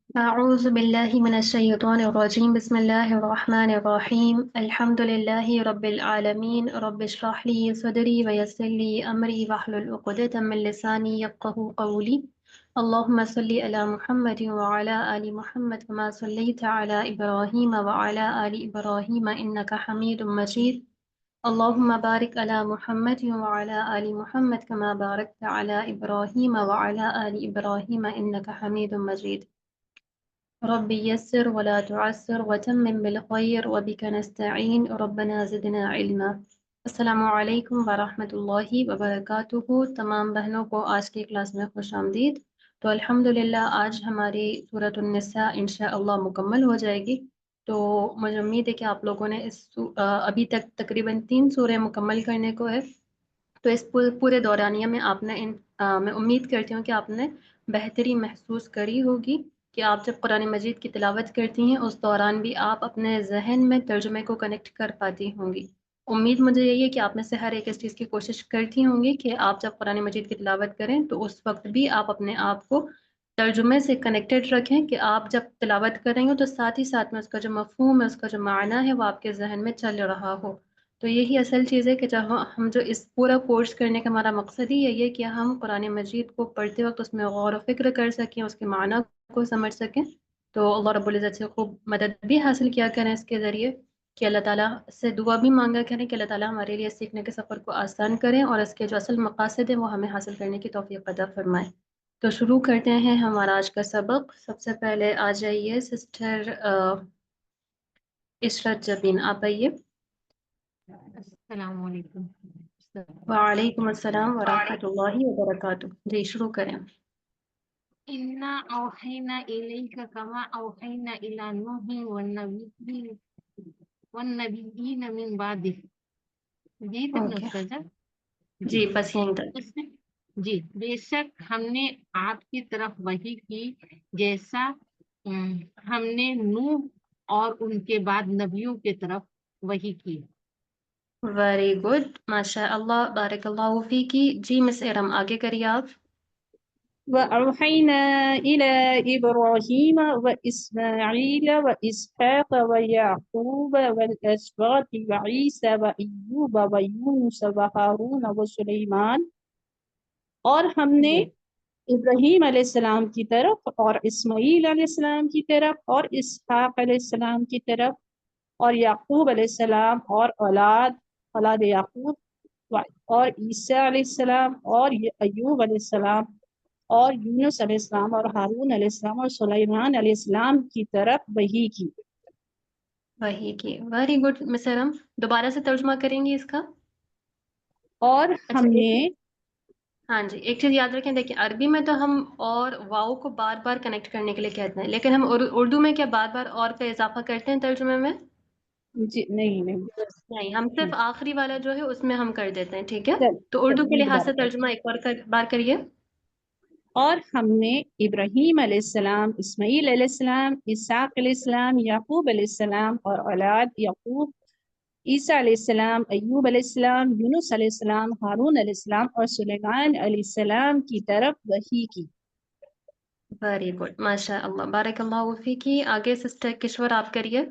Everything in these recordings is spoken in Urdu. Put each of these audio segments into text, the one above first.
أعوذ بالله من الشيطان الرجيم بسم الله الرحمن الرحيم الحمد لله رب العالمين رب اشرح لي صدري ويسر لي أمري واحلل عقدة من لساني يفقهوا قولي اللهم صل على محمد وعلى آل محمد كما صليت على إبراهيم وعلى آل إبراهيم إنك حميد مجيد اللهم بارك على محمد وعلى آل محمد كما باركت على إبراهيم وعلى آل إبراهيم إنك حميد مجيد رب يسر ولا تعسر وتمم بالخير وبك نستعين ربنا زدنا علما۔ السلام علیکم ورحمۃ اللہ وبرکاتہ۔ تمام بہنوں کو آج کی کلاس میں خوش آمدید۔ تو الحمدللہ آج ہماری سورۃ النساء انشاءاللہ مکمل ہو جائے گی۔ تو مجھے امید ہے کہ آپ لوگوں نے ابھی تک تقریباً 3 سورے مکمل کرنے کو ہے۔ تو اس پورے دورانیہ میں آپ نے میں امید کرتی ہوں کہ آپ نے بہتری محسوس کری ہوگی کہ آپ جب قرآن مجید کی تلاوت کرتی ہیں اس دوران بھی آپ اپنے ذہن میں ترجمے کو کنیکٹ کر پاتی ہوں گی۔ امید مجھے یہی ہے کہ آپ میں سے ہر ایک اس چیز کی کوشش کرتی ہوں گی کہ آپ جب قرآن مجید کی تلاوت کریں تو اس وقت بھی آپ اپنے آپ کو ترجمے سے کنیکٹڈ رکھیں کہ آپ جب تلاوت کر رہی ہوں تو ساتھ ہی ساتھ میں اس کا جو مفہوم ہے، اس کا جو معنی ہے وہ آپ کے ذہن میں چل رہا ہو۔ تو یہی اصل چیز ہے کہ جب ہم جو اس پورا کورس کرنے کا ہمارا مقصد ہی یہی ہے کہ ہم قرآن مجید کو پڑھتے وقت اس میں غور و فکر کر سکیں، اس کے معنی کو سمجھ سکیں۔ تو اللہ رب العزت سے خوب مدد بھی حاصل کیا کریں اس کے ذریعے، کہ اللہ تعالیٰ سے دعا بھی مانگا کریں کہ اللہ تعالیٰ ہمارے لیے سیکھنے کے سفر کو آسان کریں اور اس کے جو اصل مقاصد ہیں وہ ہمیں حاصل کرنے کی توفیق عطا فرمائے۔ تو شروع کرتے ہیں ہمارا آج کا سبق۔ سب سے پہلے آ جائیے سسٹر عشرت جبین، آپ آئیے۔ السلام علیکم۔ وعلیکم السلام ورحمۃ اللہ وبرکاتہ۔ جی شروع کریں۔ انا اوحینا الیک کما اوحینا الی نوح والنبیین من بعدہ۔ جی تک اوکے، نسخہ جی بس یہیں تک۔ اس میں جی بے شک ہم نے آپ کی طرف وحی کی جیسا ہم نے نوح اور ان کے بعد نبیوں کے طرف وحی کی۔ ویری گڈ، ماشاء اللہ، بارک اللہ فیکی۔ جی مس ارم آگے کریے آپ۔ وأوحينا إلى إبراهيم وإسماعيل وإسحاق ويعقوب والأسباط وعيسى وأيوب ويونس وهارون وسليمان، اور ہم نے ابراہیم علیہ السلام کی طرف اور اسماعیل علیہ السلام کی طرف اور اسحاق علیہ السلام کی طرف اور یعقوب علیہ السلام اور اولاد یعقوب اور عیسیٰ علیہ السلام اور ایوب علیہ السلام اور یونس علیہ السلام اور ہارون علیہ السلام اور سلیمان علیہ السلام کی طرف وحی کی۔ وہی کی، ویری گڈ مس ارم، دوبارہ سے ترجمہ کریں گی اس کا؟ اور اچھا ہم ایک نے ہاں جی، ایک چیز یاد رکھیں، دیکھیں عربی میں تو ہم اور واؤ کو بار بار کنیکٹ کرنے کے لیے کہتے ہیں، لیکن ہم اردو میں کیا بار بار اور کا اضافہ کرتے ہیں ترجمے میں؟ جی نہیں نہیں، ہم صرف آخری والا جو ہے اس میں ہم کر دیتے ہیں، ٹھیک ہے؟ تو چل اردو کے میں لحاظ سے دوبارہ ترجمہ ایک اور بار کریے۔ اور ہم نے ابراہیم علیہ السلام، اسماعیل علیہ السلام، اسحاق علیہ السلام، یعقوب علیہ السلام اور اولاد یعقوب، عیسیٰ علیہ السلام، ایوب علیہ السلام، یونس علیہ السلام، ہارون علیہ السلام اور سلیمان علیہ السلام کی طرف وحی کی۔ ویری گڈ، ماشاء اللہ، بارک اللہ فیکی۔ آگے سسٹر کشور آپ کریے۔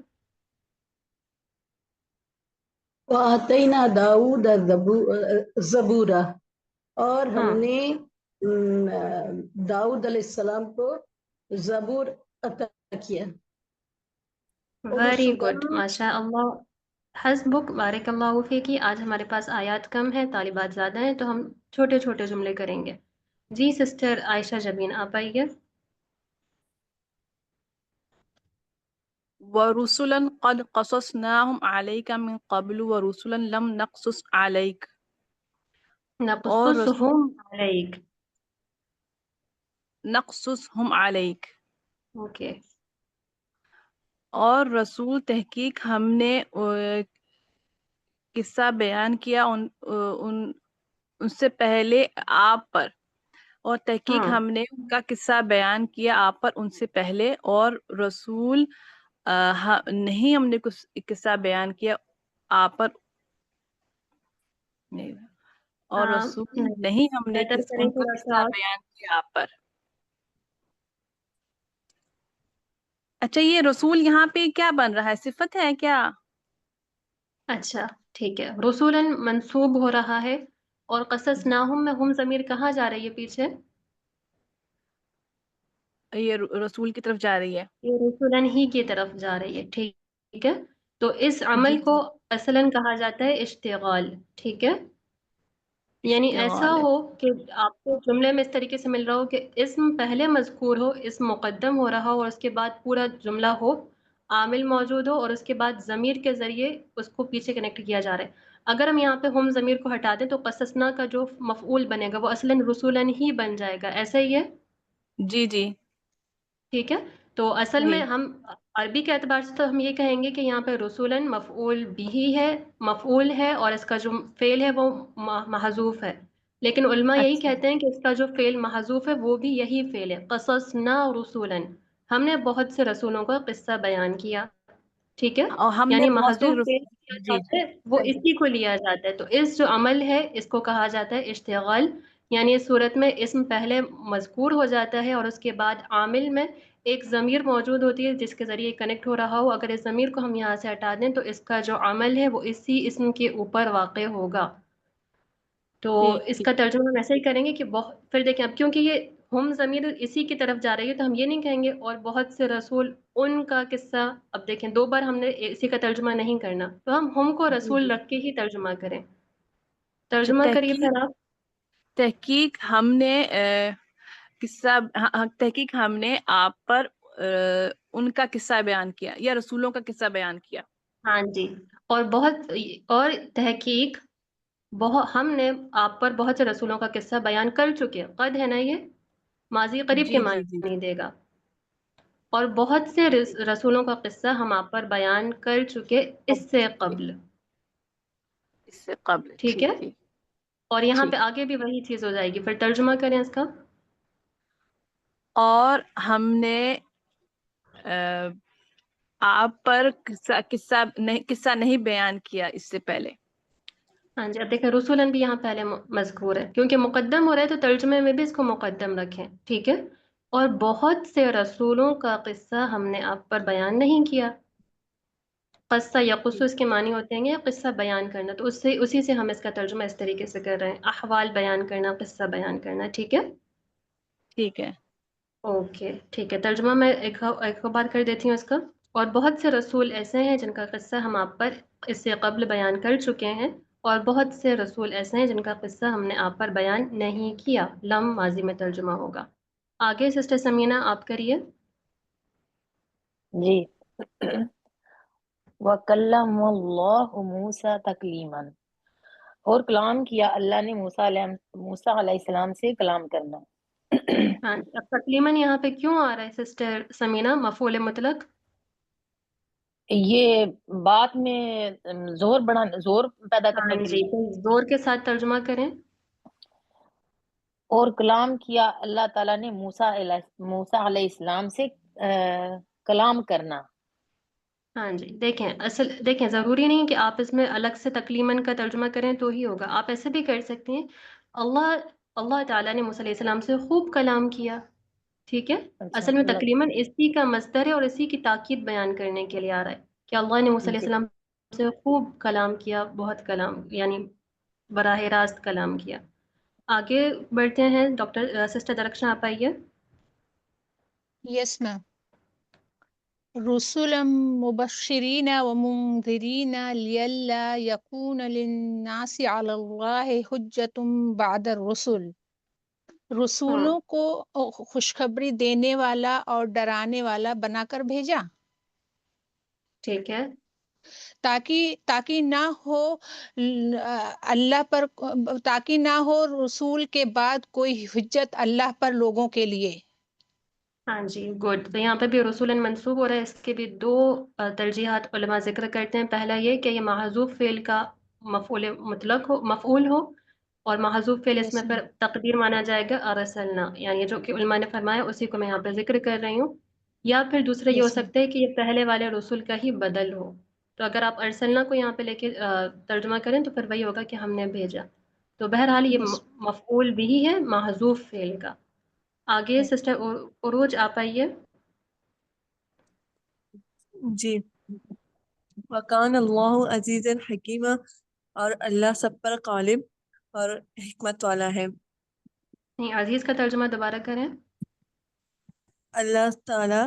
وَآتَيْنَا دَاوُودَ زبورا، اور ہم ہاں، نے داؤد علیہ السلام کو زبور عطا کیا۔ ویری رسولاً، گڈ، ماشاء اللہ، حسبک، بارک اللہ فیکی۔ آج ہمارے پاس آیات کم ہیں، طالبات زیادہ ہیں، تو ہم چھوٹے چھوٹے جملے کریں گے۔ جی سسٹر عائشہ جبین آپ آئیے۔ ورسلا قد قصصناهم عليك من قبل ورسلا لم نقصص عليك، اور نقصصہم علیک، نقصصهم عليك، اوکے، اور رسول تحقیق ہم نے قصہ بیان کیا ان سے پہلے آپ پر، اور تحقیق ہاں، ہم نے ان کا قصہ بیان کیا آپ پر ان سے پہلے، اور رسول نہیں ہم نے کچھ قصہ بیان کیا آپ پر نہیں، اور رسول نہیں ہم نے بہتر کریں ان کا تھوڑا سا قصہ اور۔ بیان کیا آپ پر۔ اچھا یہ رسول یہاں پہ کیا بن رہا ہے، صفت ہے کیا؟ اچھا ٹھیک ہے، رسولاً منصوب ہو رہا ہے، اور قصصناہم میں ہم ضمیر کہاں جا رہی ہے پیچھے؟ یہ رسول کی طرف جا رہی ہے. یہ رسولاً ہی کی طرف جا رہی ہے، ٹھیک ہے. تو اس جی عمل کو جی اصلاً کہا جاتا ہے اشتغال، ٹھیک ہے. یعنی ایسا اشتغال ہے. ہو کہ آپ کو جملے میں اس طریقے سے مل رہا ہو کہ اسم پہلے مذکور ہو، اسم مقدم ہو رہا ہو، اور اس کے بعد پورا جملہ ہو، عامل موجود ہو، اور اس کے بعد ضمیر کے ذریعے اس کو پیچھے کنیکٹ کیا جا رہا ہے. اگر ہم یہاں پہ ہم ضمیر کو ہٹا دیں تو قصصنا کا جو مفعول بنے گا وہ اصلاً رسولاً ہی بن جائے گا، ایسا ہی ہے. جی جی ٹھیک ہے. تو اصل میں صحیح. ہم عربی کے اعتبار سے تو ہم یہ کہیں گے کہ یہاں پہ رسولاً مفعول بھی ہے، مفعول ہے، اور اس کا جو فعل ہے وہ محذوف ہے. لیکن علماء یہی اچھا کہتے ہیں کہ اس کا جو فعل محذوف ہے وہ بھی یہی فعل ہے، قصصنا رسولاً، ہم نے بہت سے رسولوں کا قصہ بیان کیا. ٹھیک ہے. اور ہم نے یعنی بہت سے محذوف فعل کیا جی جاتا جی ہے وہ صحیح. اسی کو لیا جاتا ہے. تو اس جو عمل ہے اس کو کہا جاتا ہے اشتغال. یعنی اس صورت میں اسم پہلے مذکور ہو جاتا ہے اور اس کے بعد عامل میں ایک ضمیر موجود ہوتی ہے جس کے ذریعے کنیکٹ ہو رہا ہو. اگر اس ضمیر کو ہم یہاں سے ہٹا دیں تو اس کا جو عمل ہے وہ اسی اسم کے اوپر واقع ہوگا. تو ٹھیک اس ٹھیک. کا ترجمہ ہم ایسے ہی کریں گے کہ پھر دیکھیں اب کیونکہ یہ ہم ضمیر اسی کی طرف جا رہی ہے تو ہم یہ نہیں کہیں گے اور بہت سے رسول ان کا قصہ. اب دیکھیں دو بار ہم نے اسی کا ترجمہ نہیں کرنا، تو ہم کو جی رسول جی. رکھ کے ہی ترجمہ کریں. اچھا ترجمہ کریے پھر آپ. تحقیق ہم نے قصہ تحقیق ہم نے آپ پر ان کا قصہ بیان کیا یا رسولوں کا قصہ بیان کیا. ہاں جی. اور بہت اور تحقیق ہم نے آپ پر بہت سے رسولوں کا قصہ بیان کر چکے. قد ہے نا، یہ ماضی قریب کے جی جی جی معنی دے گا. اور بہت سے رسولوں کا قصہ ہم آپ پر بیان کر چکے اس سے قبل. اس سے قبل. ٹھیک ہے. ٹھیک ٹھیک اور یہاں ٹھیک. پہ آگے بھی وہی چیز ہو جائے گی. پھر ترجمہ کریں اس کا. اور ہم نے آپ پر قصہ نہیں بیان کیا اس سے پہلے. ہاں جی. اب دیکھیں رسولن بھی یہاں پہلے مذکور ہے کیونکہ مقدم ہو رہا ہے تو ترجمے میں بھی اس کو مقدم رکھیں. ٹھیک ہے. اور بہت سے رسولوں کا قصہ ہم نے آپ پر بیان نہیں کیا. قصہ یا قصو اس کے معنی ہوتے ہیں یا قصہ بیان کرنا، تو اسی سے ہم اس کا ترجمہ اس طریقے سے کر رہے ہیں، احوال بیان کرنا، قصہ بیان کرنا. ٹھیک ہے. ٹھیک ہے. اوکے ٹھیک ہے. ترجمہ میں ایک بار کر دیتی ہوں اس کا. اور بہت سے رسول ایسے ہیں جن کا قصہ ہم آپ پر اس سے قبل بیان کر چکے ہیں، اور بہت سے رسول ایسے ہیں جن کا قصہ ہم نے آپ پر بیان نہیں کیا. لم ماضی میں ترجمہ ہوگا. آگے سسٹر سمینہ آپ کریے. جی. وَكَلَّمَ اللَّهُ مُوسَى تَكْلِيمًا، اور کلام کیا اللہ نے موسیٰ علیہ السلام سے کلام کرنا. ہاں. اب تقلیماً یہاں پہ کیوں آ رہا ہے سسٹر سمینہ مفعول مطلق؟ یہ بات میں زور پیدا ہاں کرنے کے جی. لیے. تو زور کے ساتھ ترجمہ کریں. اور کلام کیا اللہ تعالیٰ نے موسیٰ علیہ السلام سے کلام کرنا. ہاں جی. دیکھیں ضروری نہیں کہ آپ اس میں الگ سے تکلیماً کا ترجمہ کریں تو ہی ہوگا. آپ ایسے بھی کر سکتی ہیں اللہ تعالیٰ نے موسیٰ علیہ السلام سے خوب کلام کیا. ٹھیک ہے. اچھا اصل میں تکلیماً اسی کا مصدر ہے اور اسی کی تاکید بیان کرنے کے لیے آ رہا ہے کہ اللہ نے موسیٰ علیہ جی. السلام سے خوب کلام کیا، بہت کلام، یعنی براہ راست کلام کیا. آگے بڑھتے ہیں. ڈاکٹر سسٹر درخشاں آپ آئیے. یس میم. رسلا مبشرین ومنذرین لئلا یکون للناس علی اللہ حجۃ بعد الرسل. ہاں رسولوں کو خوشخبری دینے والا اور ڈرانے والا بنا کر بھیجا ٹھیک ہے. تاکہ نہ ہو اللہ پر، تاکہ نہ ہو رسول کے بعد کوئی حجت اللہ پر لوگوں کے لیے. ہاں جی گڈ. تو یہاں پہ بھی رسولاً منصوب ہو رہا ہے. اس کے بھی دو ترجیحات علماء ذکر کرتے ہیں. پہلا یہ کہ یہ محذوف فعل کا مفعول ہو، اور محذوف فعل اس میں یس پھر تقدیر مانا جائے گا ارسلنا، یعنی جو کہ علماء نے فرمایا اسی کو میں یہاں پہ ذکر کر رہی ہوں. یا پھر دوسرا یہ ہو یس میم. سکتا ہے کہ یہ پہلے والے رسول کا ہی بدل ہو. تو اگر آپ ارسلنا کو یہاں پہ لے کے ترجمہ کریں تو پھر وہی ہوگا کہ ہم نے بھیجا. تو بہرحال یہ یس. مفعول بھی ہے محذوف فعل کا. آگے سسٹر عروج آپ آئیے. جی، وکان اللہ عزیز حکیم، اور اللہ سب پر غالب اور حکمت والا ہے. نہیں، عزیز کا ترجمہ دوبارہ کریں. اللہ تعالی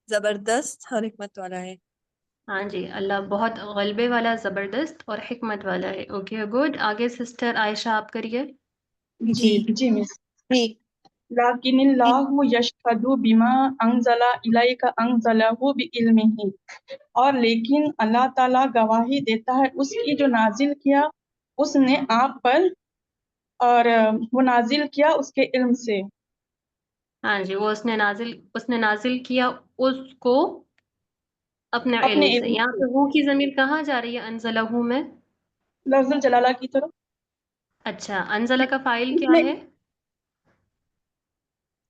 زبردست اور حکمت والا ہے. ہاں جی، اللہ بہت غلبے والا، زبردست اور حکمت والا ہے. Okay good. آگے سسٹر عائشہ آپ کریے. جی مس. لیکن اللہ یشہد بما انزل الیک انزلہ بعلمہ، اور لیکن اللہ تعالیٰ گواہی دیتا ہے اس کی جو نازل کیا اس نے آپ پر، اور وہ نازل کیا اس کے علم سے. ہاں جی، وہ اس نے نازل کیا اس کو اپنے اپنے علم سے. علم یہاں سے پہ وہ کی ضمیر کہاں جا رہی ہے انزلہ میں؟ لفظ الجلالہ کی طرف. اچھا، انزلہ کا فاعل اس کیا نے ہے؟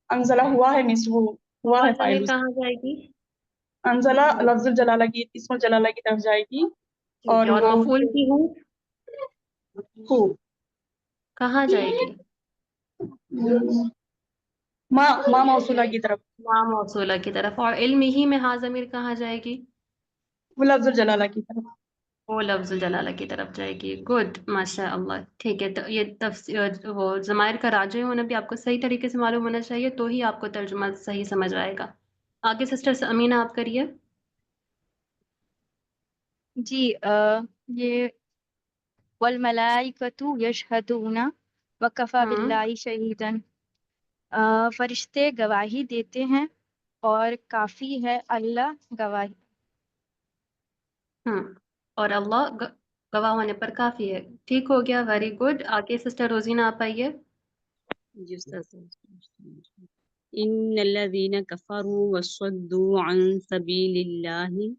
انزلہ ہوا ہے مس، وہ ہوا وہ ہے فاعل. ضمیر کہاں جائے گی؟ انزلہ لفظ الجلالہ کی، اسم الجلالہ کی طرف جائے گی. ٹھیک اور ہے، اور وہ مفعول کی ہوں ہو کہاں جائے گی؟ ما موصولہ کی طرف. ما موصولہ کی طرف. اور علم ہی میں ہاں ضمیر کہاں جائے گی؟ وہ لفظ الجلالہ کی طرف. وہ لفظ جلالہ کی طرف جائے گی. گڈ، ماشاء اللہ. ٹھیک ہے، تو یہ وہ ضمائر کا راجع ہونا بھی آپ کو صحیح طریقے سے معلوم ہونا چاہیے، تو ہی آپ کو ترجمہ صحیح سمجھ آئے گا. آگے سسٹر امینہ آپ کریے. جی یہ والملائکۃ یشہدون وکفی ہوں باللہ شہیدن، فرشتے گواہی دیتے ہیں اور کافی ہے اللہ گواہی. اور اللہ گواہ ہونے پر کافی ہے. ٹھیک ہو گیا، ویری گڈ. آگے سسٹر روزینہ آپ آئیے. جی استاذ. ان الذين كفروا وصدوا عن سبيل الله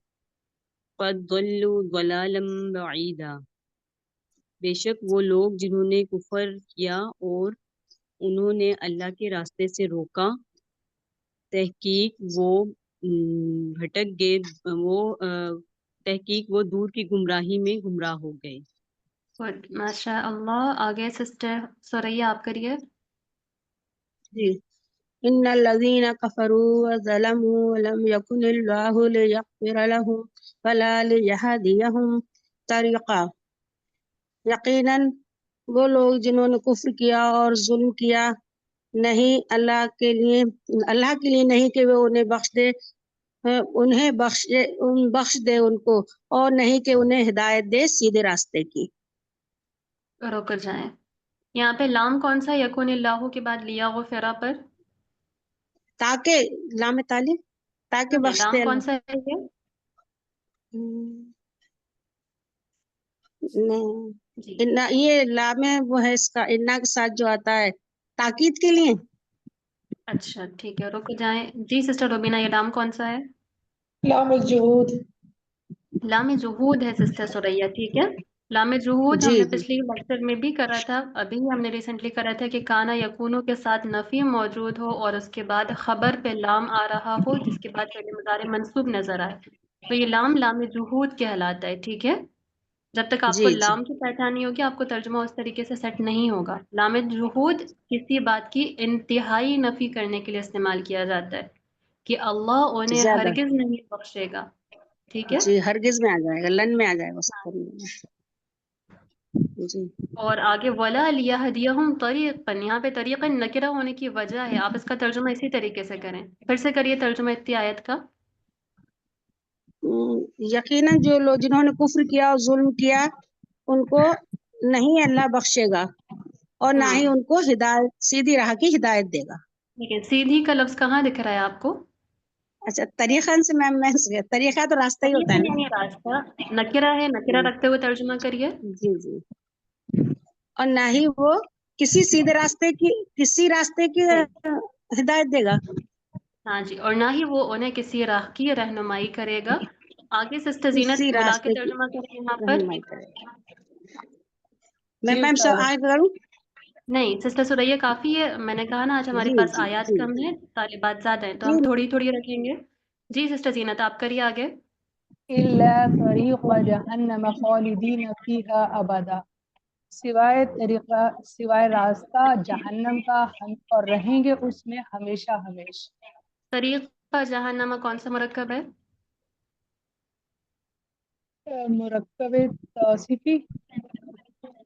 قد ضلوا ضلالا بعيدا، بے شک وہ لوگ جنہوں نے کفر کیا اور انہوں نے اللہ کے راستے سے روکا، تحقیق وہ بھٹک گئے، تحقیق وہ دور کی گمراہی میں گمراہ ہو گئے. گڈ، ماشاء اللہ. آگے سسٹر سوریا آپ کریے. جی، ان الذين كفروا وظلموا لم يكن الله ليغفر لهم ولا ليهديهم طريقا، یقیناً وہ لوگ جنہوں نے کفر کیا اور ظلم کیا، نہیں اللہ کے لیے نہیں کہ وہ انہیں بخش دے ان کو، اور نہیں کہ انہیں ہدایت دے سیدھے راستے کی. رک جائیں، یہاں پہ لام کون سا یکون اللہ کے بعد لیا غفرا پر؟ تاکہ لام تعلیم، تاکہ بخش لام دے کون اللہ. سا ہے یہ؟ جی یہ لام وہ ہے اس کا انا کے ساتھ جو آتا ہے تاکید کے لیے. اچھا ٹھیک ہے، رک جائیں. جی سسٹر روبینہ، یہ لام کون سا ہے؟ لام الجہود. لام جہود ہے سسٹر سوریا. ٹھیک ہے، لام جہود ہم جی نے جی پچھلی لیکچر میں بھی کرا تھا، ابھی ہم نے ریسنٹلی کرا تھا کہ کانا یکونو کے ساتھ نفی موجود ہو اور اس کے بعد خبر پہ لام آ رہا ہو جس کے بعد فعل مضارع منصوب نظر آئے، تو یہ لام جہود کہلاتا ہے. ٹھیک ہے، جب تک آپ کو جی جی لام کی پہچان نہیں ہوگی آپ کو ترجمہ اس طریقے سے سیٹ نہیں ہوگا. لام جہود کسی بات کی انتہائی نفی کرنے کے لیے استعمال کیا جاتا ہے کہ اللہ انہیں زیادہ. ہرگز نہیں بخشے گا. ٹھیک ہے، جی ہرگز میں آ جائے گا، لن میں آ جائے گا اس کا. جی اور آگے ولا لیہدیہم طریقا، یہاں پہ طریقا نکرہ ہونے کی وجہ ہے، آپ اس کا ترجمہ اسی طریقے سے کریں. پھر سے کریے ترجمہ اتنی آیت کا. یقیناً جو لوگ جنہوں نے کفر کیا اور ظلم کیا ان کو نہیں اللہ بخشے گا، اور نہ ہی ان کو ہدایت سیدھی راہ کی ہدایت دے گا. ٹھیک ہے، سیدھی کا لفظ کہاں دکھ رہا ہے آپ کو؟ اچھا، طریقہ سے میں طریقہ تو راستہ ہی ہوتا طریقہ ہے نا. یعنی راستہ، نکرہ ہے، نکرہ رکھتے ہوئے ترجمہ کریے. جی جی، اور نہ ہی وہ کسی سیدھے کسی راستے کی ہدایت دے گا. ہاں جی، اور نہ ہی وہ انہیں کسی راہ کی رہنمائی کرے گا. آگے سسٹر زینت کسی بلا کے راستے کی ترجمہ کریں یہاں پر. رہنمائی کرے گا. میں جی میم استاد. آگے کروں؟ نہیں سسٹر سوریا کافی ہے، میں نے کہا نا آج ہمارے جی پاس جی آیات جی کم ہیں، طالبات زیادہ ہیں، تو جی ہم تھوڑی تھوڑی رکھیں گے. جی سسٹر زینت آپ کریے آگے. إلا طريق جهنم خالدين فيها أبدا، سوائے راستہ جہنم کا، ہم اور رہیں گے اس میں ہمیشہ ہمیشہ. طریقہ جہنم کون سا مرکب ہے؟ مرکب توصیفی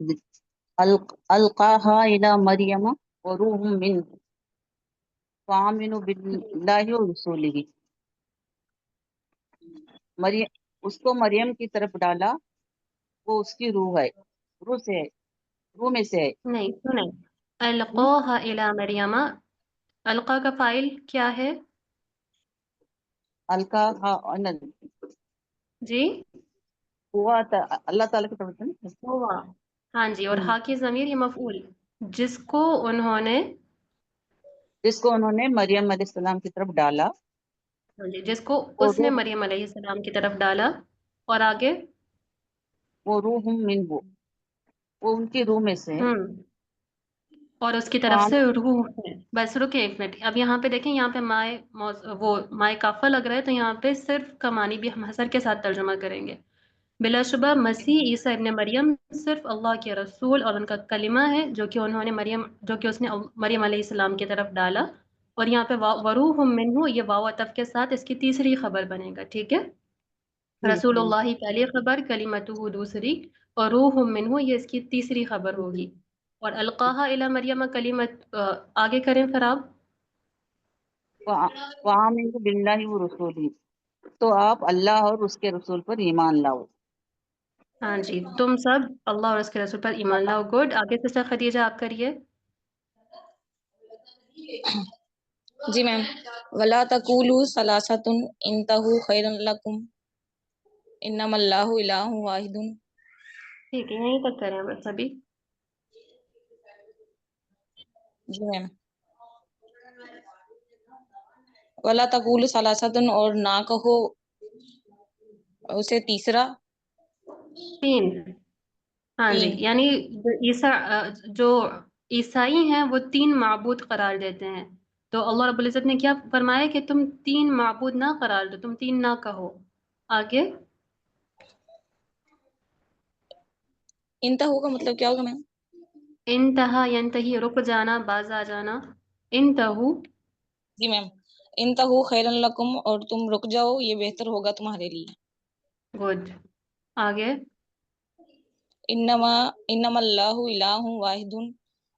ألقاها إلى مريم وروح منه فآمنوا بالله ورسوله. مریم اس کو مریم کی طرف ڈالا، وہ اس کی روح ہے، روح سے ہے، روح میں سے ہے۔ نہیں سنیں، القوها الى مریم، القا کا فائل کیا ہے؟ القاها جی ہوا اللہ تعالیٰ کی طرف سے نا؟ ہوا، ہاں جی، اور ہا کی ضمیر یہ مفعول، جس کو انہوں نے مریم علیہ السلام کی طرف ڈالا، ہاں جی، جس کو وہ اس نے روح مریم علیہ السلام کی طرف ڈالا، اور آگے وہ روح منہ، وہ ان کی روح میں سے ہے۔ اور اس کی طرف سے روح ہے۔ بس رکے ایک منٹ، اب یہاں پہ دیکھیں، یہاں پہ وہ مائے کافہ لگ رہا ہے، تو یہاں پہ صرف کمانی بھی ہم حسر کے ساتھ ترجمہ کریں گے۔ بلا شبہ مسیح عیسیٰ ابن مریم صرف اللہ کے رسول اور ان کا کلمہ ہے، جو کہ اس نے مریم علیہ السلام کی طرف ڈالا، اور یہاں پہ وروح منہ، یہ واو عطف کے ساتھ اس کی تیسری خبر بنے گا، ٹھیک ہے؟ رسول اللہ پہلی خبر، کلمتہ دوسری، اور روح منہ یہ اس کی تیسری خبر ہوگی۔ اور القاها الی مریم کلمت، آگے کریں پھر آپ۔ وآمنوا باللہ ورسولہ، تو آپ اللہ اور اس کے رسول پر ایمان لاؤ۔ ہاں جی، تم سب اللہ اور اس کے رسول پر ایمان لاؤ، گڈ۔ آگے سسٹر خدیجہ آپ کریے۔ جی میم، ولا تقولوا ثلاثۃ انتہوا خیرا لکم انما اللہ الہ واحد۔ ٹھیک ہے، یہیں تک کریں بس ابھی۔ جی میم، ولا تقولوا ثلاثۃ، اور نہ کہو اسے تیسرا، تین، ہاں جی، تین۔ یعنی جو عیسائی ہیں وہ تین معبود قرار دیتے ہیں، تو اللہ رب العزت نے کیا فرمایا کہ تم تین معبود نہ قرار دو، تم تین نہ کہو۔ آگے انتہو کا مطلب کیا ہوگا میم؟ انتہا ینتہی، رک جانا، باز آ جانا، انتہو۔ جی میم، انتہو خیرا لکم، اور تم رک جاؤ، یہ بہتر ہوگا تمہارے لیے۔ گڈ، آگے انما اللہ الہ واحد،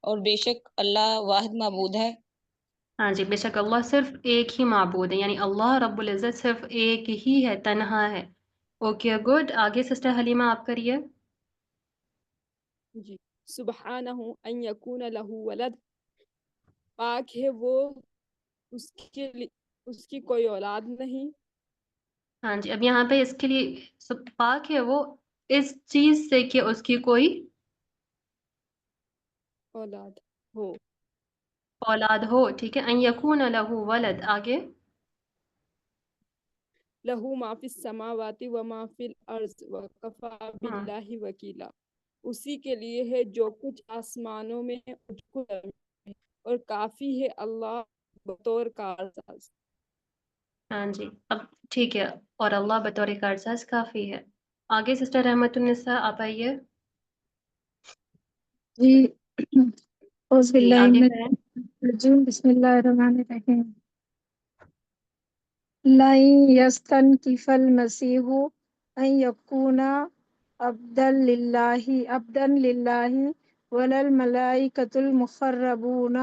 اور بے شک اللہ واحد معبود ہے۔ ہاں جی، بے شک اللہ صرف ایک ہی معبود ہے، یعنی اللہ رب العزت صرف ایک ہی ہے، تنہا ہے۔ اوکے گڈ، آگے سسٹر حلیمہ آپ کریے۔ جی، سبحانہ ان یکون لہ ولد، پاک ہے وہ اس کی کوئی اولاد نہیں۔ ہاں جی، اب یہاں پہ اس کے لیے پاک ہے وہ اس چیز سے کہ اس کی کوئی اولاد ہو، ٹھیک ہے، ان یکون لہ ولد، آگے لہ ما فی السماوات و ما فی الارض وکفی باللہ وکیلا، اسی کے لیے ہے جو کچھ آسمانوں میں اور جو کچھ زمین میں، اور کافی ہے اللہ بطور کارساز۔ ہاں جی، اب ٹھیک ہے، اور اللہ بطور کارساز کافی ہے۔ آگے سسٹر رحمت النساء آپ آئیے۔ جی، اعوذ جی باللہ آگے من کریں۔ الشیطان الرجیم، بسم اللہ الرحمن الرحیم۔ لن یستنکف المسیح ان یکون عبدا للہ ولا الملائکۃ المقربون۔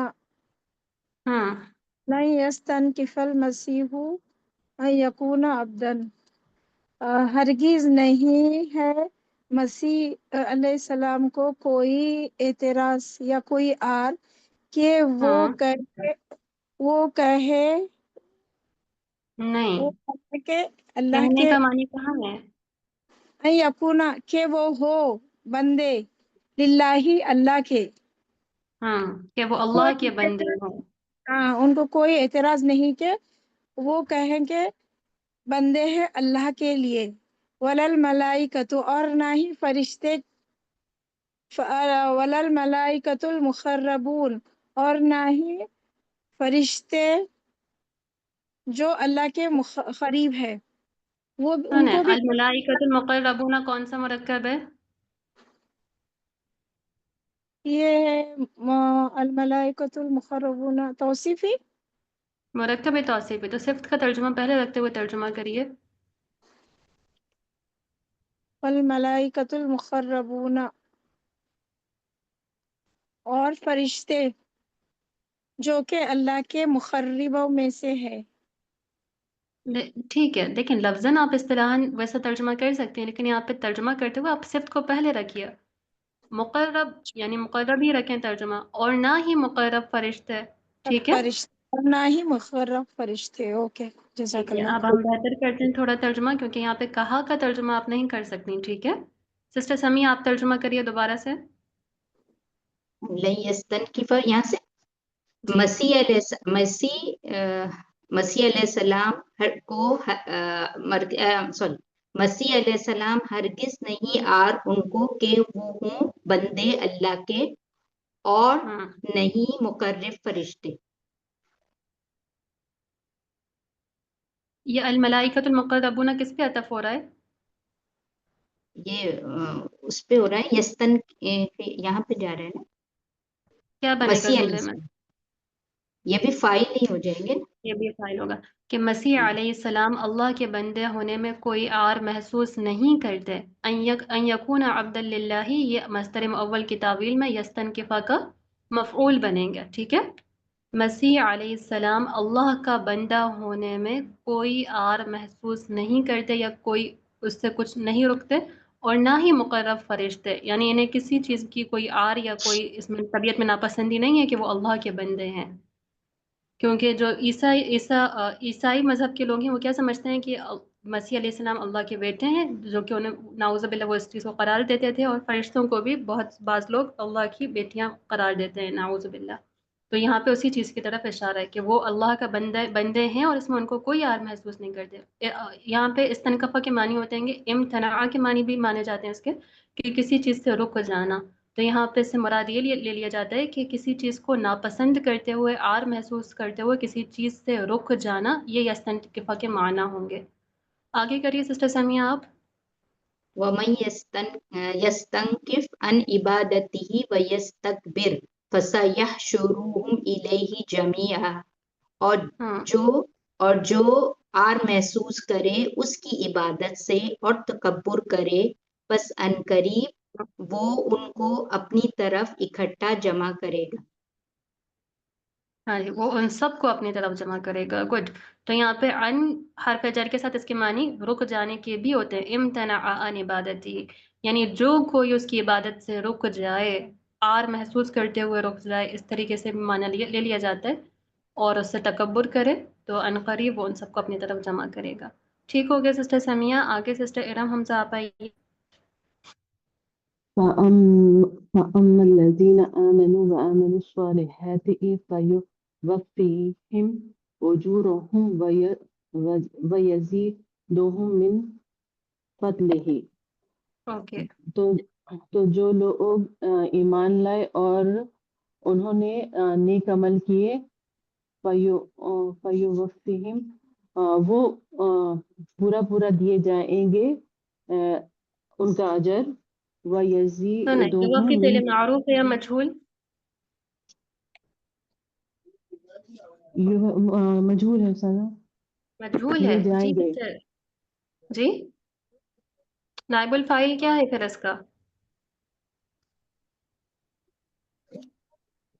لن یستنکف المسیح ان یکون عبدا، ہرگز نہیں ہے مسیح علیہ السلام کو کوئی اعتراض یا کوئی آر کہ وہ کہے نہیں، کہ اللہ کہنے کے کا معنی کہاں ہے؟ یقونا کہ وہ ہو بندے للہ اللہ کے، کہ وہ اللہ کے بندے ہوں۔ ہاں، ان کو کوئی اعتراض نہیں کہ وہ کہیں کہ بندے ہیں اللہ کے لیے، ولل ملائکۃ، اور نہ ہی فرشتے، ولل ملائکۃ المقربون، اور نہ ہی فرشتے جو اللہ کے قریب ہے، وہ ان سنیں، کو بھی الملائکۃ المقربون کون سا مرکب ہے؟ یہ ہے الملائکۃ المقربون توصیفی مرکب توصیفی، تو صفت کا ترجمہ پہلے رکھتے ہوئے ترجمہ کریے۔ والملائکۃ المقربون، اور فرشتے جو کہ اللہ کے مقربوں میں سے ہے۔ ٹھیک ہے، دیکھیں لفظاً آپ اصطلاحاً ویسا ترجمہ کر سکتے ہیں، لیکن یہاں پہ ترجمہ کرتے ہوئے آپ صفت کو پہلے رکھیے، مقرب یعنی مقرب ہی رکھیں ترجمہ، اور نہ ہی مقرب فرشتے، ٹھیک ہے؟ فرشتے اور نہ ہی مقرب فرشتے۔ اوکے، جزاک ٹھیک ہے، اللہ اب ہم بہتر کرتے ہیں تھوڑا ترجمہ، کیونکہ یہاں پہ کہا کا ترجمہ آپ نہیں کر سکتی، ٹھیک ہے؟ سسٹر سمیہ آپ ترجمہ کریے دوبارہ سے۔ لن يستنكف یہاں سے جی مسیح علیہ السلام مسیح علیہ السلام ہرگز نہیں ان کو کہ وہ ہوں بندے اللہ کے اور نہیں مقرب فرشتے۔ یہ الملائکۃ المقربون کس پہ عطف ہو رہا ہے؟ یہ اس پہ ہو رہا ہے یستن، یہاں پہ جا رہا ہے نا کیا بنے گا مسیح علیہ جملے میں؟ السلام، یہ بھی فائل نہیں ہو جائیں گے نا؟ یہ بھی فائل ہوگا کہ مسیح علیہ السلام اللہ کے بندے ہونے میں کوئی عار محسوس نہیں کرتے۔ ان یکون عبد للہ، یہ مصدر مؤول کی تعویل میں یستنکفا کا مفعول بنیں گے، ٹھیک ہے؟ مسیح علیہ السلام اللہ کا بندہ ہونے میں کوئی عار محسوس نہیں کرتے یا کوئی اس سے کچھ نہیں رکتے، اور نہ ہی مقرب فرشتے، یعنی انہیں کسی چیز کی کوئی عار یا کوئی اس میں طبیعت میں ناپسندی نہیں ہے کہ وہ اللہ کے بندے ہیں۔ کیونکہ جو عیسائی مذہب کے لوگ ہیں وہ کیا سمجھتے ہیں کہ مسیح علیہ السلام اللہ کے بیٹے ہیں، جو کہ انہیں نعوذ باللہ وہ اس چیز کو قرار دیتے تھے، اور فرشتوں کو بھی بعض لوگ اللہ کی بیٹیاں قرار دیتے ہیں نعوذ باللہ۔ تو یہاں پہ اسی چیز کی طرف اشارہ ہے کہ وہ اللہ کا بندے ہیں اور اس میں ان کو کوئی عار محسوس نہیں کرتے۔ یہاں پہ استنکفا کے معنی ہوتے ہیں گے، امتناع کے معنی بھی مانے جاتے ہیں اس کے، کہ کسی چیز سے رک جانا۔ تو یہاں پہ سے مراد یہ لے لیا جاتا ہے کہ کسی چیز کو ناپسند کرتے ہوئے، عار محسوس کرتے ہوئے کسی چیز سے رک جانا، یہ یستنکفا کے معنی ہوں گے۔ آگے کریے سسٹر سمیہ آپ۔ وَمَن يَسْتَنكِفْ عَنْ عِبَادَتِهِ وَيَسْتَكْبِرْ فَسَيَحْشُرُهُمْ إِلَيْهِ جَمِيعًا، اور جو عار محسوس کرے اس کی عبادت سے اور تکبر کرے، پس عنقریب وہ ان کو اپنی طرف اکٹھا جمع کرے گا۔ ہاں جی، وہ ان سب کو اپنی طرف جمع کرے گا۔ گڈ، تو یہاں پہ ان حرف جر کے ساتھ اس کے معنی رک جانے کے بھی ہوتے ہیں، امتنع عن عبادتی، یعنی جو کوئی اس کی عبادت سے رک جائے، عار محسوس کرتے ہوئے رک جائے، اس طریقے سے بھی معنی لے لیا جاتا ہے، اور اس سے تکبر کرے تو ان قریب وہ ان سب کو اپنی طرف جمع کرے گا۔ ٹھیک ہو گیا سسٹر سمیہ؟ آگے سسٹر ارم حمزہ آپ آئیے۔ فَأَمَّا الَّذِينَ آمَنُوا وَعَمِلُوا الصَّالِحَاتِ فَيُوَفِّيهِمْ أُجُورَهُمْ وَيَزِيدُهُم مِّن فَضْلِهِ۔ اوکے، تو جو لوگ ایمان لائے اور انہوں نے نیک عمل کیے، فَيُوَفِّيهِمْ وہ پورا دیے جائیں گے ان کا اجر، سنیں یوفی وَيَزِيدُهُم فعل مِّن، معروف ہے یا مجھول؟ مجہول ہے سارا، مجھول ہے، دیے جی جائیں گے۔ سسٹر، جی نائب الفاعل کیا ہے پھر اس کا؟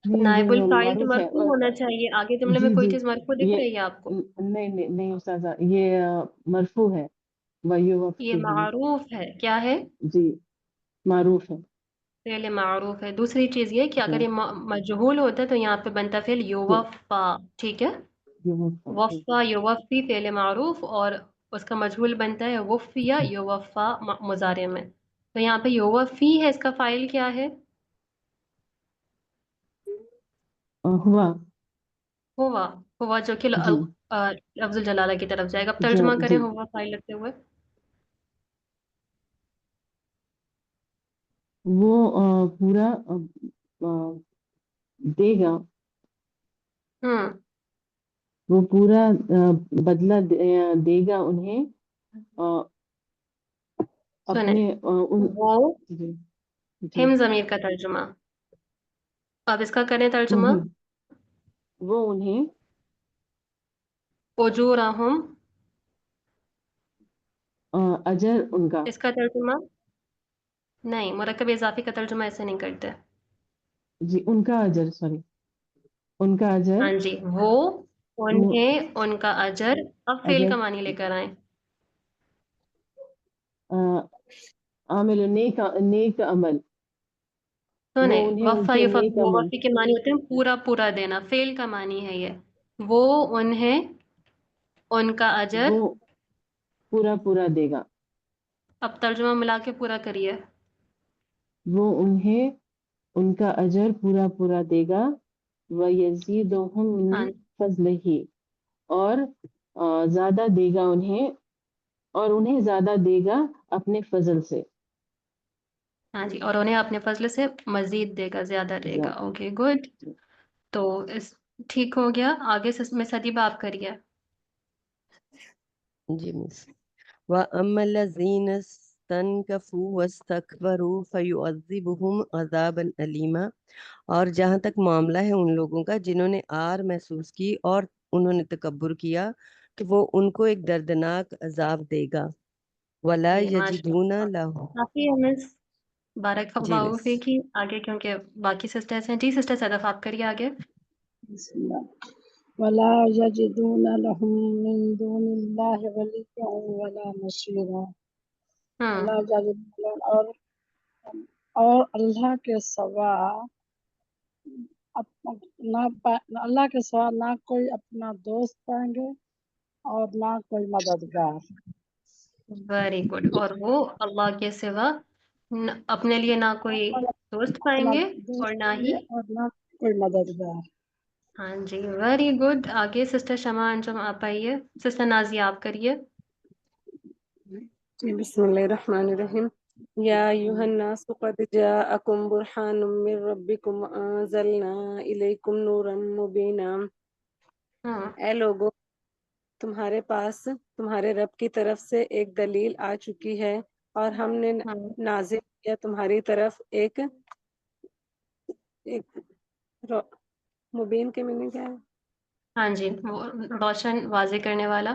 نائب یہ الفاعل تو معروف ہے، مرفوع ہونا چاہیے، آگے جملے میں جی کوئی جی، چیز مرفوع دکھ یہ رہی ہے آپ کو؟ نہیں استاذہ، یہ مرفوع ہے، یہ وَيُوَفِّيهِمْ، معروف ہے، کیا ہے؟ جی معروف ہے، فعل معروف ہے۔ دوسری چیز یہ کہ اگر جی یہ مجہول ہوتا ہے تو یہاں پہ بنتا فعل یوفا، ٹھیک ہے؟ وفا یوفی فعل معروف، اور اس کا مجہول بنتا ہے وفیا یوفا مضارع میں۔ تو یہاں پہ یوفی ہے، اس کا فاعل کیا ہے؟ ہوا، ہوا جو کہ جی لفظ الجلالہ کی طرف جائے گا۔ اب جی ترجمہ کریں جی، ہوا فاعل لگتے ہوئے۔ وہ پورا دے گا، وہ پورا بدلہ دے گا انہیں سنیں اپنے وہ جی جی، ہم ضمیر کا ترجمہ، اب اس کا کریں ترجمہ۔ وہ انہیں اجورہم، اجر ان کا، اس کا ترجمہ نہیں، مرکب اضافی کا ترجمہ ایسے نہیں کرتے۔ جی ان کا اجر، سوری ان کا اجر، ہاں جی، وہ انہیں ان کا اجر، اب فعل اجر کا معنی لے کر آئیں. عامل نیک عمل، وہ سنیں، انہیں ان وفا کے یفا نیک عمل، وفی کے معنی ہوتے ہیں پورا پورا دینا، فعل کا معنی ہے یہ. وہ انہیں ان کا اجر، وہ پورا پورا دے گا. اب ترجمہ ملا کے پورا کریے. وہ انہیں ان کا اجر پورا پورا دے گا. وَيَزِيدُهُم ہاں مِّن فَضْلِهِ، اور زیادہ دے گا انہیں، اور انہیں زیادہ دے گا اپنے فضل سے. ہاں جی، اور انہیں اپنے فضل سے مزید دے گا، زیادہ دے گا. Okay good. تو اس ٹھیک ہو گیا. آگے سے میں صدیبہ آپ کریے. جی مس. وَأَمَّا الَّذِينَ اسْتَنكَفُوا وَاسْتَكْبَرُوا فَيُعَذِّبُهُمْ عَذَابًا أَلِيمًا، اور جہاں تک معاملہ ہے ان لوگوں کا جنہوں نے آر محسوس کی اور انہوں نے تکبر کیا، تو وہ ان کو ایک دردناک عذاب دے گا. وَلَا جی ماشاء يَجِدُونَ اللہ، لَهُ. کافی ہے مس. بارک جی اللہ مس. فیکی. آگے کیونکہ باقی سسٹرس ہیں. جی سسٹر صدف آپ کریے آگے. بسم اللہ. ولا يجدون لهم من دون الله وليا ولا نصيرا. ولا يجدون، اور اللہ کے سوا اللہ کے سوا نہ کوئی اپنا دوست پائیں گے اور نہ کوئی مددگار. Very good. اور وہ اللہ کے سوا اپنے لیے نہ کوئی دوست پائیں اپنا گے اور دوست نہ پائیں ہی. گے اور نہ کوئی مددگار. ہاں جی، ویری گڈ. آگے سسٹر شمع انجم آپ آئیے. سسٹر نازیہ آپ کریے. جی بسم اللہ الرحمن الرحیم. یا ایھا الناس قد جاءکم برہان من ربکم وانزلنا الیکم نورا مبینا. اے لوگو، تمہارے پاس تمہارے رب کی طرف سے ایک دلیل آ چکی ہے، اور ہم نے نازل کیا تمہاری طرف ایک مبین کے معنی کیا ہے؟ ہاں جی، وہ روشن واضح کرنے والا.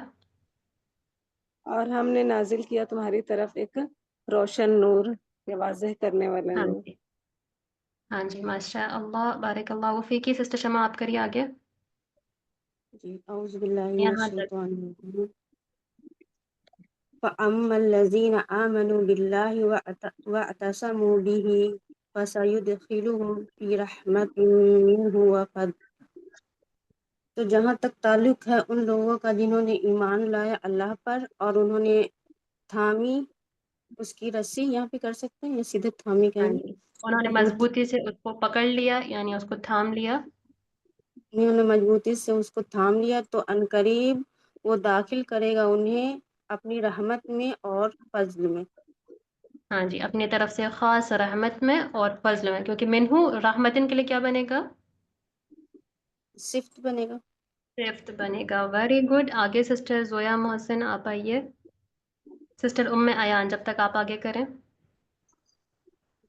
اور ہم نے نازل کیا تمہاری طرف ایک روشن نور، یا واضح کرنے والا ہاں نور. جی، ہاں جی، ماشاء اللہ، بارک اللہ فیکی. سسٹر شمع آپ کریے آگے. جی اعوذ باللہ من یہاں تک. الشیطان الرجیم. فَأَمَّا الَّذِينَ آمَنُوا بِاللَّهِ وَاعْتَصَمُوا بِهِ فَسَيُدْخِلُهُمْ فِي رَحْمَةٍ مِّنْهُ وَفَضْلٍ. تو جہاں تک تعلق ہے ان لوگوں کا جنہوں نے ایمان لایا اللہ پر اور انہوں نے تھامی اس کی رسی، یہاں پہ کر سکتے ہیں یا سیدھے تھامی ہاں کہیں گے؟ جی، انہوں نے مضبوطی سے اس کو پکڑ لیا، یعنی اس کو تھام لیا. انہوں نے مضبوطی سے اس کو تھام لیا تو عنقریب وہ داخل کرے گا انہیں اپنی رحمت میں اور فضل میں. ہاں جی، اپنی طرف سے خاص رحمت میں اور فضل میں، کیونکہ منہو رحمتن کے لیے کیا بنے گا؟ صفت بنے گا. صفت بنے گا. Very good. آگے سسٹر زویا محسن آپ آئیے. سسٹر ام ایان جب تک آپ آگے کریں.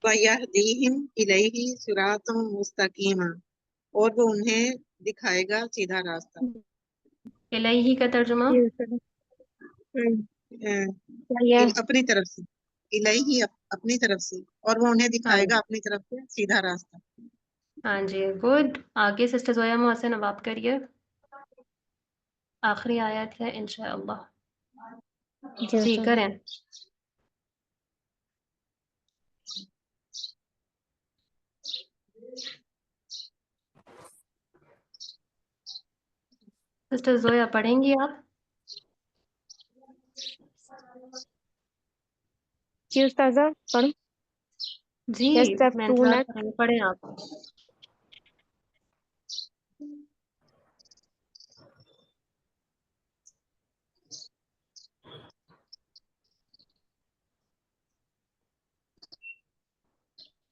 وَيَهْدِيهِمْ إِلَيْهِ صِرَاطًا مُسْتَقِيمًا، اور وہ انہیں دکھائے گا سیدھا راستہ. الہی کا ترجمہ اپنی طرف سے، الہی اپنی طرف سے، اور وہ انہیں دکھائے گا اپنی طرف سے سیدھا راستہ. ہاں جی، گڈ. آگے سسٹر زویا محسن اب آپ کریے. آخری آیت ہے انشاءاللہ. جی کریں. سسٹر زویا پڑھیں گی آپ؟ جی استاذہ پڑھوں. جی میں انتظار کر رہی ہوں، پڑھیں آپ.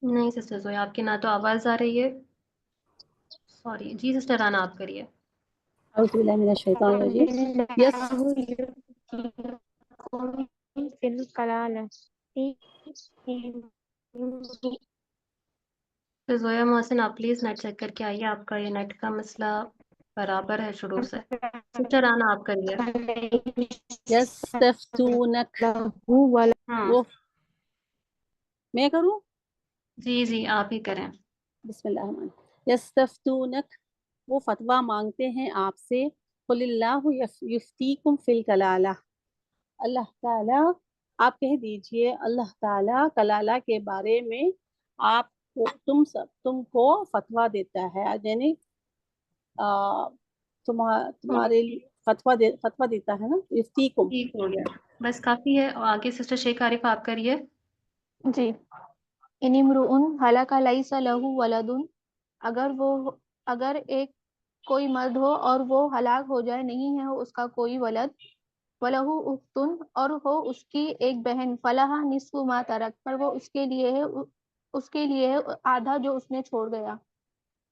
نہیں سسٹر زویا آپ کی نہ تو آواز آ رہی ہے. سوری. جی سسٹر رانا آپ کریے. اعوذ باللہ من الشیطان الرجیم. تو زویا محسن آپ پلیز نیٹ چیک کر کے آئیے. آپ کا یہ نیٹ کا مسئلہ برابر ہے شروع سے. سسٹر رانا آپ کریے. یستفتونک، وہ میں کروں؟ جی جی آپ ہی کریں. بسم اللہ الرحمن یستفتونک، وہ فتویٰ مانگتے ہیں آپ سے، قل اللہ یفتیکم فی الکلالہ، اللہ تعالیٰ آپ کہہ دیجئے اللہ تعالیٰ کلالہ کے بارے میں آپ کو تم کو فتویٰ دیتا ہے، یعنی تمہارے لیے فتویٰ دیتا ہے نا، یفتیکم. ٹھیک ہو گیا، بس کافی ہے. اور آگے سسٹر شیخ عارف آپ کریے. جی. ان امرؤن ہلک لیس لہ ولد، اگر ایک کوئی مرد ہو اور وہ ہلاک ہو جائے، نہیں ہے اس کا کوئی ولد، وَلَہُ أُخْتٌ اور ہو اس کی ایک بہن، فَلَهَا نِصْفُ مَا تَرَکَ پر وہ اس کے لیے ہے آدھا جو اس نے چھوڑ گیا.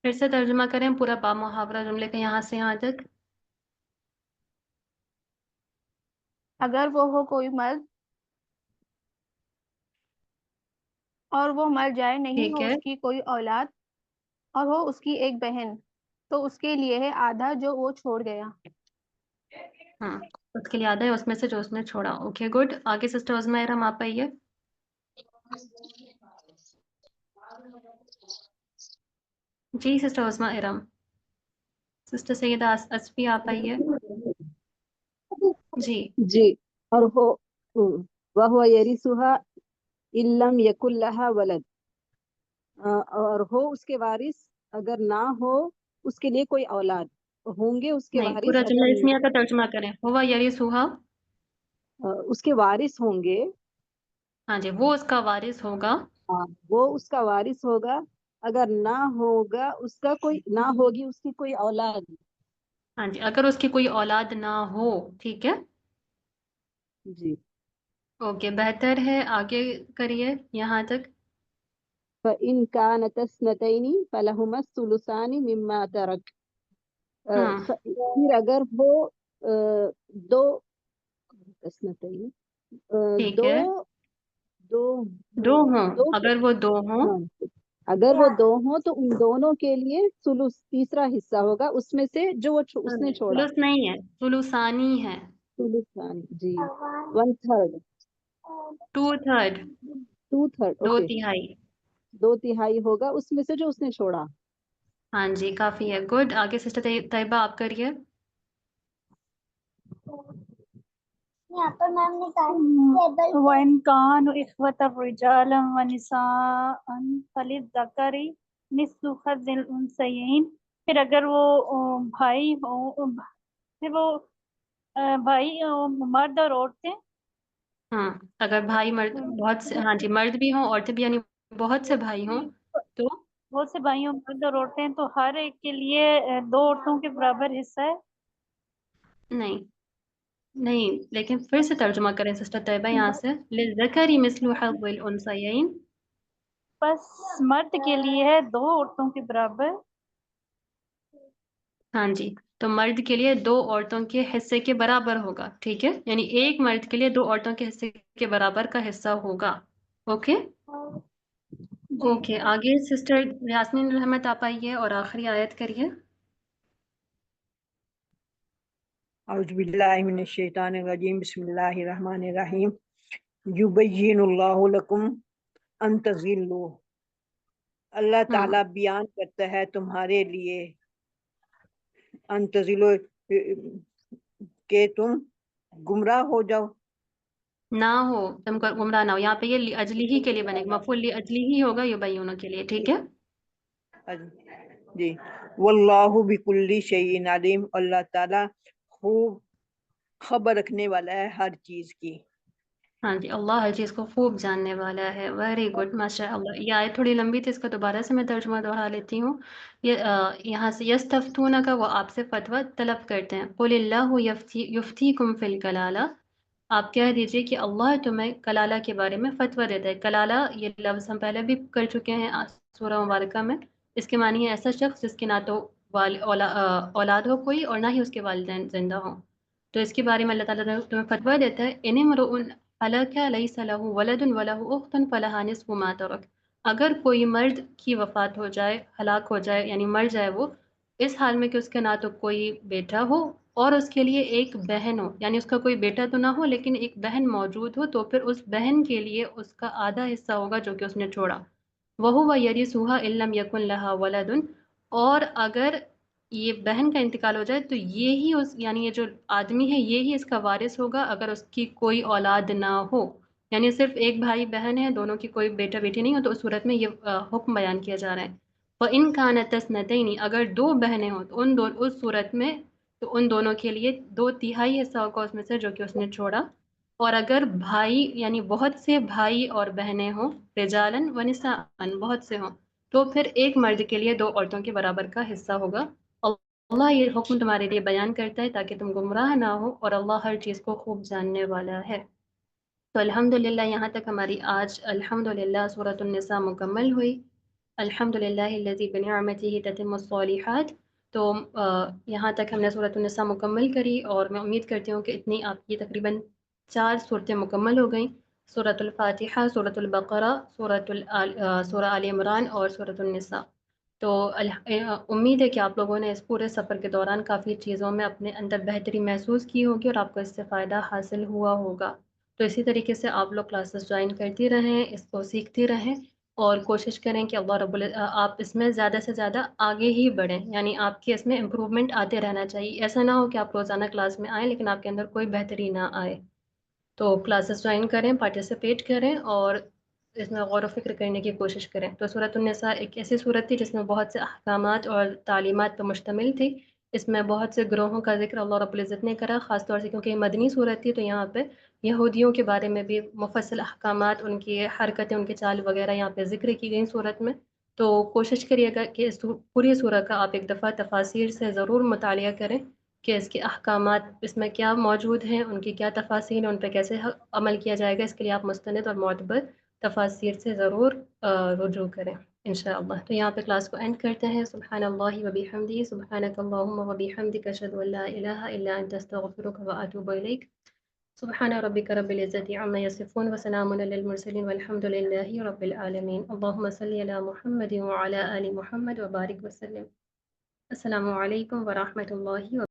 پھر سے ترجمہ کریں پورا با محاورہ جملے کا یہاں سے یہاں تک. اگر وہ ہو کوئی مرد اور وہ مر جائے، نہیں ٹھیک ہو ہے. اس کی کوئی اولاد اور ہو اس کی ایک بہن، تو اس کے لیے ہے آدھا جو وہ چھوڑ گیا. ہاں، اس کے لیے آدھا ہے اس میں سے جو اس نے چھوڑا. Okay good. آگے سسٹر عظمہ ارم آپ آئیے. جی سسٹر عظمہ ارم. سسٹر سیدہ اسفی آپ آئیے. جی جی. اور ہو وَهُوَ يَرِثُهَا إِن لَّمْ يَكُن لَّهَا وَلَد، اور ہو اس کے وارث اگر نہ ہو اس کے لیے کوئی اولاد، ہوں گے اس کے نہیں، پورا وارث جملہ اگر اسمیہ کا ترجمہ کریں. ہوا یریثھا. اس کے وارث ہوں گے. ہاں جی، وہ اس کا وارث ہوگا. وہ اس کا وارث ہوگا اگر نہ ہوگا اس کا کوئی، نہ ہوگی اس کی کوئی اولاد. ہاں جی، اگر اس کی کوئی اولاد نہ ہو. ٹھیک ہے. جی. اوکے، بہتر ہے. آگے کریے یہاں تک. فَإِن كَانَتَا اثْنَتَيْنِ فَلَهُمَا الثُّلُثَانِ مِمَّا تَرَكَ، پھر اگر ہو دو اثنتین، ٹھیک دو ہے. دو دو ہوں، دو اگر وہ دو ہوں. ہاں، اگر وہ دو ہوں تو ان دونوں کے لیے ثلث تیسرا حصہ ہوگا اس میں سے جو وہ اس نے چھوڑا. ثلث نہیں ہے، ثلثانی ہے. ثلثانی، جی. 1/3. 2/3. 2/3. دو اوکے. تہائی. 2/3 ہوگا اس میں سے جو اس نے چھوڑا. ہاں جی، کافی ہے. گڈ. آگے سسٹر طیبہ آپ کریے. وَإِنْ كَانُوا إِخْوَةً رِجَالًا وَنِسَاءً فَلِلذَّكَرِ مِثْلُ حَظِّ الْأُنْثَيَيْنِ، پھر اگر وہ بھائی ہوں، پھر وہ بھائی مرد اور عورتیں. ہاں، اگر بھائی مرد بہت سے، ہاں جی، مرد بھی ہوں عورتیں بھی، یعنی بہت سے بھائی ہوں تو بہت سے بھائی ہوں، مرد اور عورتیں، تو ہر ایک کے لیے 2 عورتوں کے برابر حصہ ہے. نہیں، لیکن پھر سے ترجمہ کریں سسٹر طیبہ یہاں سے. للذکر مثل حظ الانثیین. بس مرد کے لیے ہے 2 عورتوں کے برابر. ہاں جی، تو مرد کے لیے 2 عورتوں کے حصے کے برابر ہوگا. ٹھیک ہے، یعنی ایک مرد کے لیے 2 عورتوں کے حصے کے برابر کا حصہ ہوگا. اوکے. اوکے، آگے سسٹر یاسمین رحمت آپ آئیے اور آخری آیت کریے. اعوذ باللہ من الشیطان الرجیم، بسم اللہ الرحمن الرحیم. یبین اللہ لکم ان تضلوا، اللہ تعالیٰ بیان کرتا ہے تمہارے لیے، ان تضلوا کہ تم گمراہ ہو جاؤ. نہ ہو، تم گمراہ نہ ہو. یہاں پہ یہ لاجلی ہی کے لیے بنے گا، مفعول لاجلی ہی ہوگا یبینون کے لیے. ٹھیک ہے. جی. واللہ بکل شیء علیم، اللہ تعالیٰ خوب خبر رکھنے والا ہے ہر چیز کی. ہاں جی، اللہ ہر چیز کو خوب جاننے والا ہے. ویری گڈ، ماشاء اللہ. یہ آیت تھوڑی لمبی تھی، اس کا دوبارہ سے میں ترجمہ دوہرا لیتی ہوں. یہاں سے یستفتون کا، وہ آپ سے فتویٰ طلب کرتے ہیں. قل اللہ یفتیکم فی الکلالہ، آپ کہہ دیجئے کہ اللہ تمہیں کلالہ کے بارے میں فتویٰ دیتا ہے. کلالہ یہ لفظ ہم پہلے بھی کر چکے ہیں سورہ مبارکہ میں. اس کے معنی ہے ایسا شخص جس کے نہ تو اولاد ہو کوئی اور نہ ہی اس کے والدین زندہ ہوں. تو اس کے بارے میں اللہ تعالیٰ تمہیں فتویٰ دیتا ہے. ان امرؤ ہلک لیس لہ ولد ولہ اخت فلہا نصف ما ترک، اگر کوئی مرد کی وفات ہو جائے، ہلاک ہو جائے، یعنی مر جائے وہ، اس حال میں کہ اس کے نہ تو کوئی بیٹا ہو اور اس کے لیے ایک بہن ہو، یعنی اس کا کوئی بیٹا تو نہ ہو لیکن ایک بہن موجود ہو، تو پھر اس بہن کے لیے اس کا آدھا حصہ ہوگا جو کہ اس نے چھوڑا. وَهُوَ يَرِثُهَا إِن لَّمْ يَكُن لَّهَا وَلَدٌ، اور اگر یہ بہن کا انتقال ہو جائے تو یہی اس یعنی یہ جو آدمی ہے یہی اس کا وارث ہوگا اگر اس کی کوئی اولاد نہ ہو، یعنی صرف ایک بھائی بہن ہے، دونوں کی کوئی بیٹا بیٹی نہیں ہو، تو اس صورت میں یہ حکم بیان کیا جا رہا ہے۔ وَإِن كَانَتْ اثْنَتَيْنِ، اگر دو بہنیں ہوں تو اس صورت میں تو ان دونوں کے لیے 2/3 حصہ ہوگا اس میں سے جو کہ اس نے چھوڑا، اور اگر بھائی یعنی بہت سے بھائی اور بہنیں ہوں، رجالن و نساءن، بہت سے ہوں، تو پھر ایک مرد کے لیے 2 عورتوں کے برابر کا حصہ ہوگا۔ اللہ یہ حکم تمہارے لیے بیان کرتا ہے تاکہ تم گمراہ نہ ہو، اور اللہ ہر چیز کو خوب جاننے والا ہے۔ تو الحمدللہ یہاں تک ہماری آج الحمدللہ سورۃ النساء مکمل ہوئی۔ الحمدللہ الذی بنعمتہ تتم الصالحات۔ تو یہاں تک ہم نے سورۃ النساء مکمل کری، اور میں امید کرتی ہوں کہ اتنی آپ کی تقریباً 4 صورتیں مکمل ہو گئیں، سورۃ الفاتحہ، سورۃ البقرہ، سورہ آل عمران اور سورۃ النساء۔ تو امید ہے کہ آپ لوگوں نے اس پورے سفر کے دوران کافی چیزوں میں اپنے اندر بہتری محسوس کی ہوگی اور آپ کو اس سے فائدہ حاصل ہوا ہوگا۔ تو اسی طریقے سے آپ لوگ کلاسز جوائن کرتی رہیں، اس کو سیکھتی رہیں، اور کوشش کریں کہ اللہ رب آپ اس میں زیادہ سے زیادہ آگے ہی بڑھیں، یعنی آپ کی اس میں امپرومنٹ آتے رہنا چاہیے۔ ایسا نہ ہو کہ آپ روزانہ کلاس میں آئیں لیکن آپ کے اندر کوئی بہتری نہ آئے۔ تو کلاسز جوائن کریں، پارٹیسپیٹ کریں، اور اس میں غور و فکر کرنے کی کوشش کریں۔ تو سورۃ النساء ایک ایسی صورت تھی جس میں بہت سے احکامات اور تعلیمات پر مشتمل تھی۔ اس میں بہت سے گروہوں کا ذکر اللہ رب العزت نے کرا، خاص طور سے کیونکہ یہ مدنی صورت تھی، تو یہاں پہ یہودیوں کے بارے میں بھی مفصل احکامات، ان کی حرکتیں، ان کے چال وغیرہ یہاں پہ ذکر کی گئیں صورت میں۔ تو کوشش کریے گا کہ اس پوری صورت کا آپ ایک دفعہ تفاسیر سے ضرور مطالعہ کریں کہ اس کے احکامات اس میں کیا موجود ہیں، ان کی کیا تفاسیر ہیں، ان پہ کیسے عمل کیا جائے گا۔ اس کے لیے آپ مستند اور معتبر تفاسیر سے ضرور رجوع کریں انشاءاللہ۔ تو یہاں پہ کلاس کو اینڈ کرتے ہیں۔ سبحان اللہ و بحمدہ، سبحانک اللہم و بحمدک، اشہد ان لا الہ الا انت، استغفرک و اتوب الیک۔ سبحان ربک رب العزة عما یصفون وسلام علی المرسلین والحمد للہ رب العالمین۔ اللہم صلی علی محمد وعلی آل محمد وبارک وسلم۔ السلام علیکم ورحمۃ اللہ وبرکاتہ۔